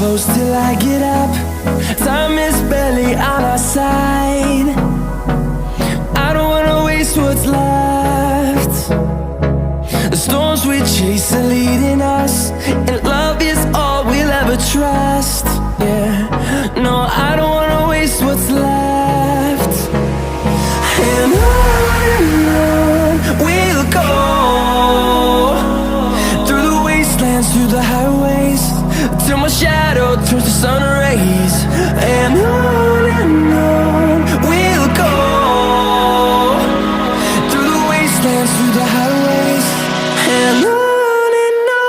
close till I get up. Time is barely on our side. I don't wanna waste what's left. The storms we chase are leading us, and love is all we'll ever trust. Yeah, no, I don't wanna waste what's left. And on we'll go, through the wastelands, through the highways, till my shadow turns to sun rays. And on we'll go, through the wastelands, through the highways, and on we'll go.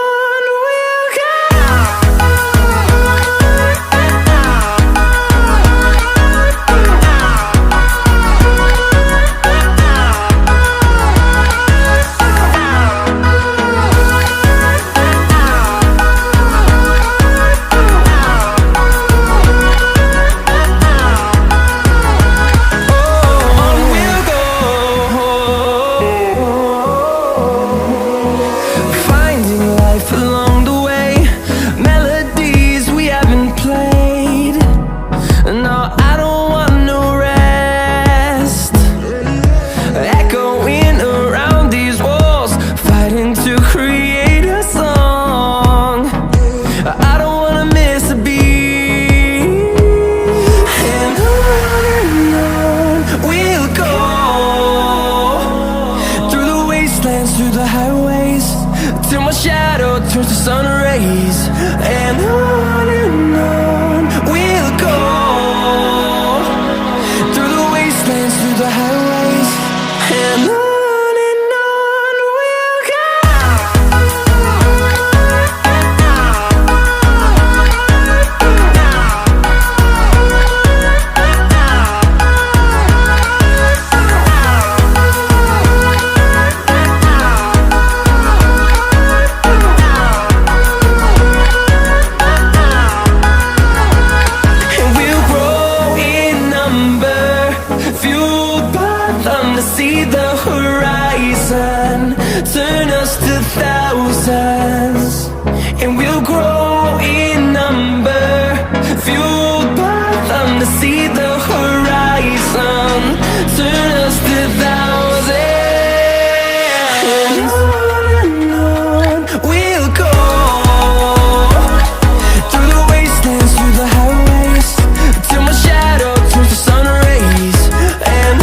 Through the highways, till my shadow turns to sun rays. And on we'll go, through the wastelands, through the highways, and on we'll go. See the horizon turn us to thousands, and we'll grow in number, fueled by them. To see the horizon turn us to thousands, and on we'll go, through the wastelands, through the highways, till my shadow turns to sun rays. And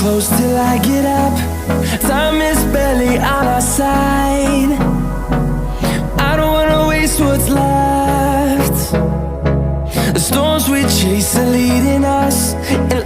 close till I get up. Time is barely on our side. I don't wanna waste what's left. The storms we chase are leading us, and